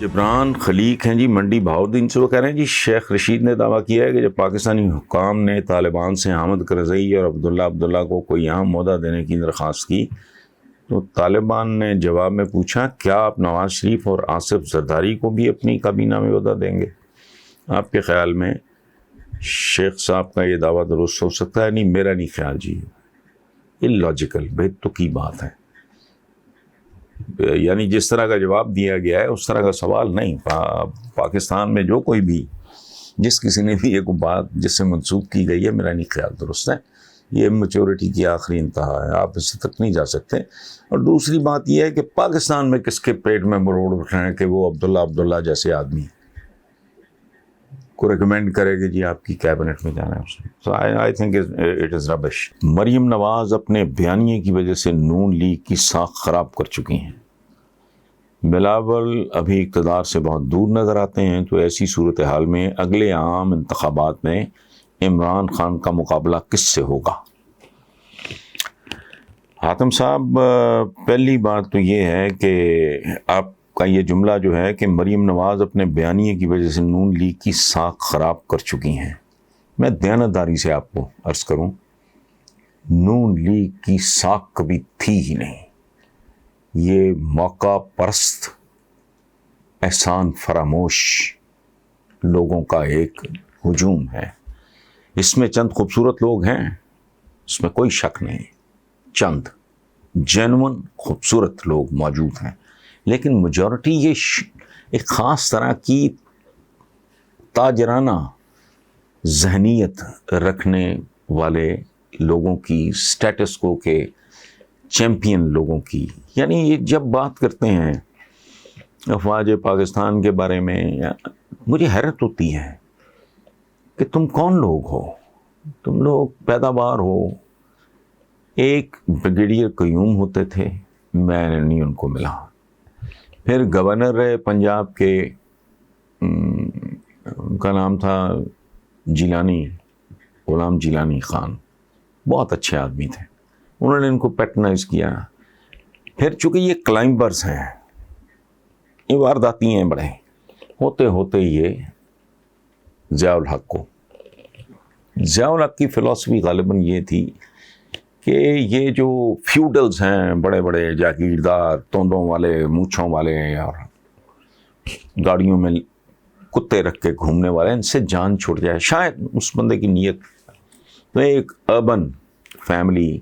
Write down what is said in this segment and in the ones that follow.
جبران خلیق ہیں جی منڈی بہاؤالدین سے، وہ کہہ رہے ہیں جی شیخ رشید نے دعویٰ کیا ہے کہ جب پاکستانی حکام نے طالبان سے حامد کرزئی اور عبداللہ کو کوئی اہم عہدہ دینے کی درخواست کی تو طالبان نے جواب میں پوچھا کیا آپ نواز شریف اور آصف زرداری کو بھی اپنی کابینہ میں عہدہ دیں گے؟ آپ کے خیال میں شیخ صاحب کا یہ دعویٰ درست ہو سکتا ہے؟ نہیں، میرا نہیں خیال جی، اللاجیکل، بے تکی بات ہے. یعنی جس طرح کا جواب دیا گیا ہے اس طرح کا سوال نہیں. پاکستان میں جو کوئی بھی جس کسی نے بھی ایک بات جس سے منسوخ کی گئی ہے، میرا نہیں خیال درست ہے. یہ میچورٹی کی آخری انتہا ہے، آپ اس تک نہیں جا سکتے. اور دوسری بات یہ ہے کہ پاکستان میں کس کے پیٹ میں مروڑ اٹھائیں کہ وہ عبداللہ جیسے آدمی کو ریکمینڈ کرے کہ جی آپ کی کیبنٹ میں جانا ہے اس میں. سو آئی تھنک اٹ از ربش. مریم نواز اپنے بیانیے کی وجہ سے نون لیگ کی ساکھ خراب کر چکی ہیں. بلاول ابھی اقتدار سے بہت دور نظر آتے ہیں، تو ایسی صورتحال میں اگلے عام انتخابات میں عمران خان کا مقابلہ کس سے ہوگا؟ حاتم صاحب، پہلی بات تو یہ ہے کہ آپ کا یہ جملہ جو ہے کہ مریم نواز اپنے بیانیے کی وجہ سے نون لیگ کی ساکھ خراب کر چکی ہیں، میں دیانتداری سے آپ کو عرض کروں، نون لیگ کی ساکھ کبھی تھی ہی نہیں. یہ موقع پرست، احسان فراموش لوگوں کا ایک ہجوم ہے. اس میں چند خوبصورت لوگ ہیں، اس میں کوئی شک نہیں، چند جینون خوبصورت لوگ موجود ہیں، لیکن میجورٹی یہ ایک خاص طرح کی تاجرانہ ذہنیت رکھنے والے لوگوں کی، سٹیٹس کو کے چیمپئن لوگوں کی. یعنی یہ جب بات کرتے ہیں افواج پاکستان کے بارے میں، مجھے حیرت ہوتی ہے کہ تم کون لوگ ہو؟ تم لوگ پیداوار ہو. ایک بریگیڈیئر قیوم ہوتے تھے، میں نہیں ان کو ملا. پھر گورنر رہے پنجاب کے، ان کا نام تھا جیلانی، غلام جیلانی خان، بہت اچھے آدمی تھے. انہوں نے ان کو پیٹرنائز کیا. پھر چونکہ یہ کلائمبرز ہیں، یہ وارداتی ہیں بڑے، ہوتے ہوتے یہ ضیاء الحق کی فلسفی غالباً یہ تھی کہ یہ جو فیوڈلز ہیں، بڑے بڑے جاگیردار، توندوں والے، مونچھوں والے اور گاڑیوں میں کتے رکھ کے گھومنے والے، ان سے جان چھوٹ جائے، شاید اس بندے کی نیت. تو ایک اربن فیملی،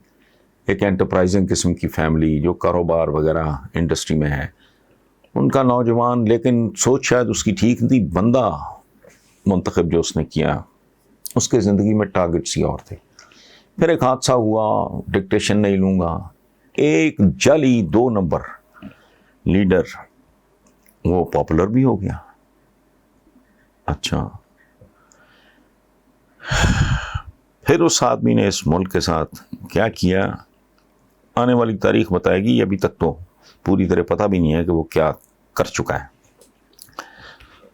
ایک انٹرپرائزنگ قسم کی فیملی جو کاروبار وغیرہ انڈسٹری میں ہے، ان کا نوجوان، لیکن سوچ شاید اس کی ٹھیک تھی، بندہ منتخب جو اس نے کیا، اس کے زندگی میں ٹارگٹس ہی اور تھے. پھر ایک حادثہ ہوا، ڈکٹیشن نہیں لوں گا، ایک جعلی 2 نمبر لیڈر وہ پاپولر بھی ہو گیا. اچھا، پھر اس آدمی نے اس ملک کے ساتھ کیا کیا، آنے والی تاریخ بتائے گی. ابھی تک تو پوری طرح پتہ بھی نہیں ہے کہ وہ کیا کر چکا ہے.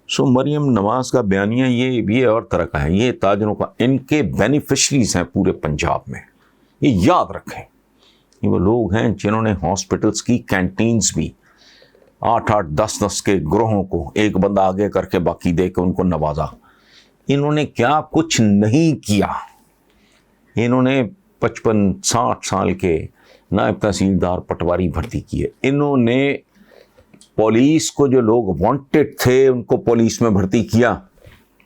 سو مریم نواز کا بیانیہ یہ اور طرح کا ہے. یہ تاجروں کا، ان کے بینیفیشریز ہیں پورے پنجاب میں. یہ یاد رکھیں، یہ وہ لوگ ہیں جنہوں نے ہاسپٹلس کی کینٹینز بھی 8-8 10-10 کے گروہوں کو ایک بندہ آگے کر کے باقی دے کے ان کو نوازا. انہوں نے کیا کچھ نہیں کیا. انہوں نے 55-60 سال کے نائب تحصیلدار پٹواری بھرتی کیے. انہوں نے پولیس کو، جو لوگ وانٹڈ تھے ان کو پولیس میں بھرتی کیا.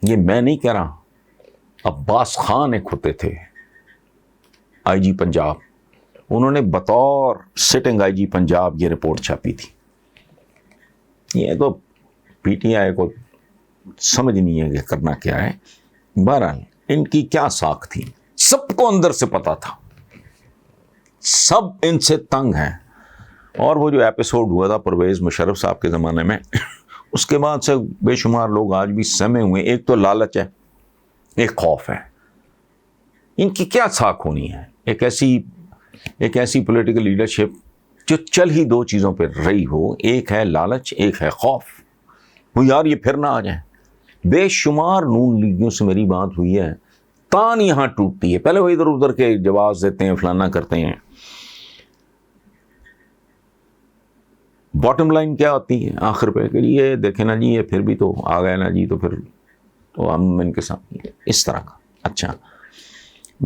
یہ میں نہیں کہہ رہا، عباس خان ایک ہوتے تھے آئی جی پنجاب، انہوں نے بطور سٹنگ آئی جی پنجاب یہ رپورٹ چھاپی تھی. یہ تو پی ٹی آئی کو سمجھ نہیں ہے کہ کرنا کیا ہے. بہرحال ان کی کیا ساکھ تھی، سب کو اندر سے پتا تھا، سب ان سے تنگ ہیں. اور وہ جو ایپیسوڈ ہوا تھا پرویز مشرف صاحب کے زمانے میں، اس کے بعد سے بے شمار لوگ آج بھی سہمے ہوئے. ایک تو لالچ ہے، ایک خوف ہے. ان کی کیا ساکھ ہونی ہے؟ ایک ایسی پولیٹیکل لیڈرشپ جو چل ہی 2 چیزوں پہ رہی ہو، ایک ہے لالچ، ایک ہے خوف. وہ یار یہ پھر نہ آ جائیں. بے شمار نون لیگیوں سے میری بات ہوئی ہے، تان یہاں ٹوٹتی ہے. پہلے وہ ادھر ادھر کے جواز دیتے ہیں، فلانا کرتے ہیں. باٹم لائن کیا ہوتی ہے آخر پہ کہ یہ دیکھیں نا جی یہ پھر بھی تو آ گئے نا جی، تو پھر تو ہم ان کے ساتھ اس طرح کا. اچھا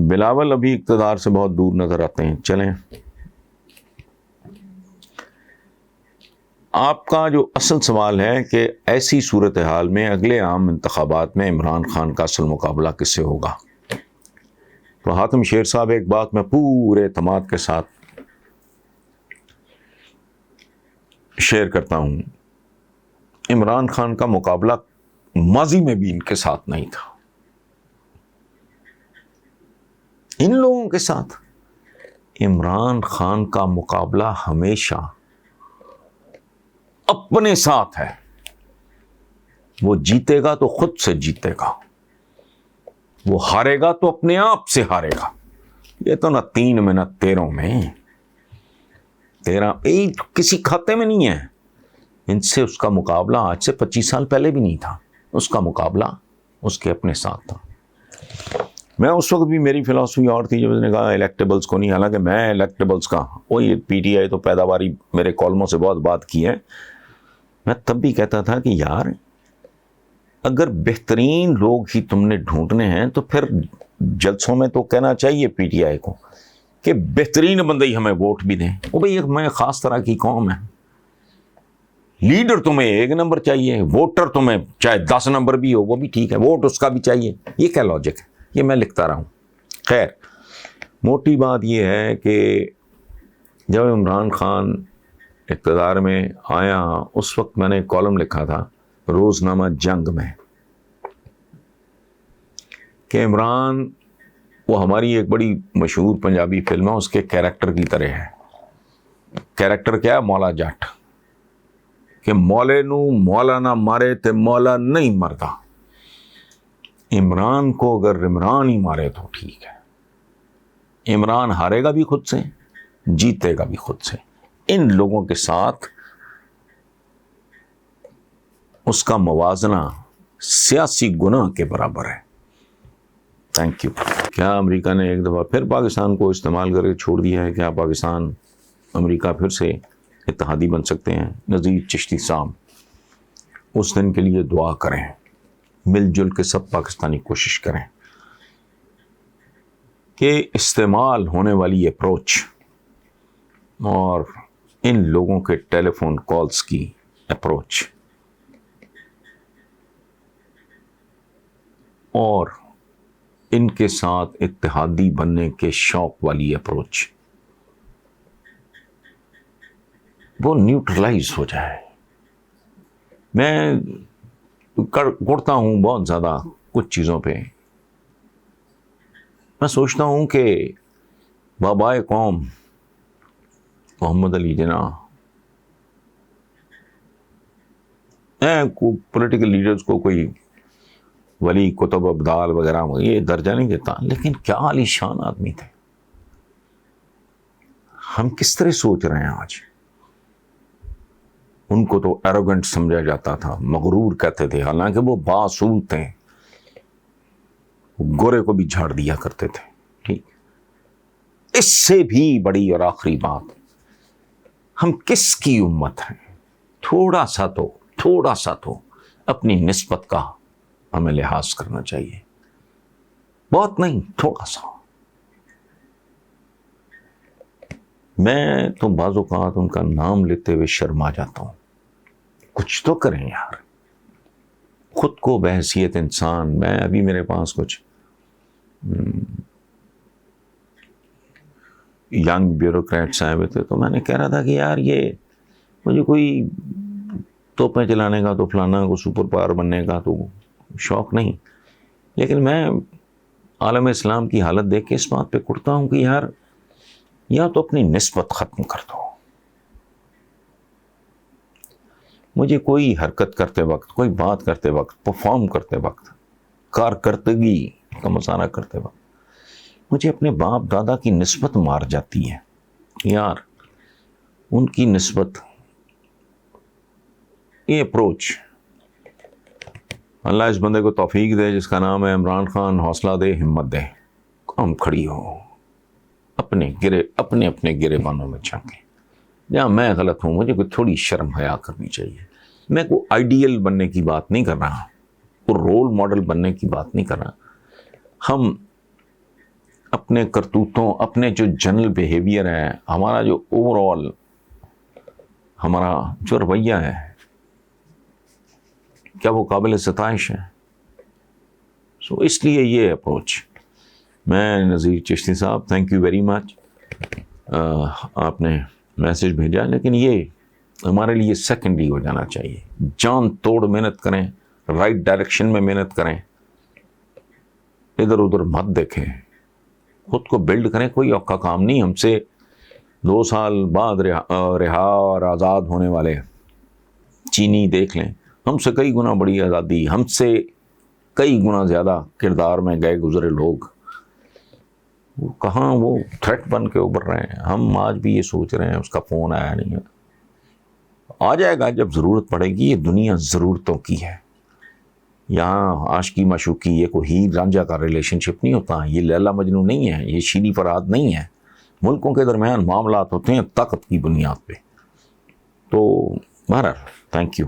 بلاول ابھی اقتدار سے بہت دور نظر آتے ہیں. چلیں آپ کا جو اصل سوال ہے کہ ایسی صورتحال میں اگلے عام انتخابات میں عمران خان کا اصل مقابلہ کس سے ہوگا؟ تو حاتم شیر صاحب ایک بات میں پورے اعتماد کے ساتھ شیئر کرتا ہوں، عمران خان کا مقابلہ ماضی میں بھی ان کے ساتھ نہیں تھا. ان لوگوں کے ساتھ عمران خان کا مقابلہ ہمیشہ اپنے ساتھ ہے. وہ جیتے گا تو خود سے جیتے گا، وہ ہارے گا تو اپنے آپ سے ہارے گا. یہ تو نہ 3 میں نہ 13 میں، 13 کسی کھاتے میں نہیں ہے. ان سے اس کا مقابلہ آج سے 25 سال پہلے بھی نہیں تھا. اس کا مقابلہ اس کے اپنے ساتھ تھا. میں اس وقت بھی میری فلاسفی اور تھی جب اس نے کہا الیکٹیبلز کو نہیں، حالانکہ میں الیکٹیبلز کا وہی پی ٹی آئی تو پیداواری میرے کالموں سے بہت بات کی ہے. میں تب بھی کہتا تھا کہ یار اگر بہترین لوگ ہی تم نے ڈھونڈنے ہیں تو پھر جلسوں میں تو کہنا چاہیے پی ٹی آئی کو کہ بہترین بندے ہی ہمیں ووٹ بھی دیں. وہ بھئی میں خاص طرح کی قوم ہے، لیڈر تمہیں 1 نمبر چاہیے، ووٹر تمہیں چاہے 10 نمبر بھی ہو وہ بھی ٹھیک ہے، ووٹ اس کا بھی چاہیے. یہ کیا لاجک ہے؟ یہ میں لکھتا رہا ہوں. خیر موٹی بات یہ ہے کہ جب عمران خان اقتدار میں آیا اس وقت میں نے ایک کالم لکھا تھا روزنامہ جنگ میں کہ عمران وہ ہماری ایک بڑی مشہور پنجابی فلم ہے، اس کے کیریکٹر کی طرح ہے. کیریکٹر کیا ہے؟ مولا جٹ، کہ مولے نو مولا نہ مارے تے مولا نہیں مردا. عمران کو اگر عمران ہی مارے تو ٹھیک ہے، عمران ہارے گا بھی خود سے، جیتے گا بھی خود سے. ان لوگوں کے ساتھ اس کا موازنہ سیاسی گناہ کے برابر ہے. Thank you. کیا امریکہ نے ایک دفعہ پھر پاکستان کو استعمال کر کے چھوڑ دیا ہے؟ کیا پاکستان امریکہ پھر سے اتحادی بن سکتے ہیں؟ نذیر چشتی صاحب اس دن کے لیے دعا کریں، مل جل کے سب پاکستانی کوشش کریں کہ استعمال ہونے والی اپروچ اور ان لوگوں کے ٹیلی فون کالز کی اپروچ اور ان کے ساتھ اتحادی بننے کے شوق والی اپروچ وہ نیوٹرلائز ہو جائے. میں گڑتا ہوں بہت زیادہ کچھ چیزوں پہ. میں سوچتا ہوں کہ بابائے قوم محمد علی جناح پولیٹیکل لیڈرز کو کوئی ولی کتب ابدال وغیرہ یہ درجہ نہیں دیتا، لیکن کیا عالی شان آدمی تھے. ہم کس طرح سوچ رہے ہیں آج؟ ان کو تو ایروگنٹ سمجھا جاتا تھا، مغرور کہتے تھے، حالانکہ وہ باصول تھے، گورے کو بھی جھاڑ دیا کرتے تھے. ٹھیک، اس سے بھی بڑی اور آخری بات، ہم کس کی امت ہیں؟ تھوڑا سا تو اپنی نسبت کا ہمیں لحاظ کرنا چاہیے. بہت نہیں، تھوڑا سا. میں تو بعض اوقات ان کا نام لیتے ہوئے شرما جاتا ہوں. کچھ تو کریں یار، خود کو بحیثیت انسان. میں ابھی میرے پاس کچھ ینگ بیوروکریٹس آئے ہوئے تھے تو میں نے کہہ رہا تھا کہ یار یہ مجھے کوئی توپیں چلانے کا تو فلانا کو سپر پاور بننے کا تو شوق نہیں، لیکن میں عالم اسلام کی حالت دیکھ کے اس بات پہ کڑتا ہوں کہ یار یا تو اپنی نسبت ختم کر دو. مجھے کوئی حرکت کرتے وقت، کوئی بات کرتے وقت، پرفارم کرتے وقت، کارکردگی کا مظاہرہ کرتے وقت مجھے اپنے باپ دادا کی نسبت مار جاتی ہے. یار ان کی نسبت، یہ اپروچ، اللہ اس بندے کو توفیق دے جس کا نام ہے عمران خان، حوصلہ دے، ہمت دے، ہم کھڑی ہو، اپنے گرے بانوں میں جھانکیں. جہاں میں غلط ہوں مجھے کوئی تھوڑی شرم حیا کرنی چاہیے. میں کوئی آئیڈیل بننے کی بات نہیں کر رہا, کوئی رول ماڈل بننے کی بات نہیں کر رہا. ہم اپنے کرتوتوں, اپنے جو جنرل بیہیویئر ہے, ہمارا جو اوور آل ہمارا جو رویہ ہے, کیا وہ قابل ستائش ہے؟ سو اس لیے یہ اپروچ. میں نذیر چشتی صاحب, تھینک یو ویری مچ. آپ نے میسج بھیجا, لیکن یہ ہمارے لیے سیکنڈری ہو جانا چاہیے. جان توڑ محنت کریں, رائٹ ڈائریکشن میں محنت کریں, ادھر ادھر مت دیکھیں, خود کو بلڈ کریں. کوئی اوکھا کام نہیں. ہم سے 2 سال بعد رہا اور آزاد ہونے والے چینی دیکھ لیں, ہم سے کئی گنا بڑی آزادی, ہم سے کئی گنا زیادہ کردار میں گئے گزرے لوگ, وہ کہاں وہ تھریٹ بن کے ابھر رہے ہیں. ہم آج بھی یہ سوچ رہے ہیں اس کا فون آیا نہیں ہے. آ جائے گا جب ضرورت پڑے گی. یہ دنیا ضرورتوں کی ہے. یہاں عاشقی معشوقی یہ کوئی ہیر رانجھا کا ریلیشن شپ نہیں ہوتا. یہ لیلا مجنوں نہیں ہے, یہ شیریں فرہاد نہیں ہے. ملکوں کے درمیان معاملات ہوتے ہیں طاقت کی بنیاد پہ. تو بہرحال تھینک یو.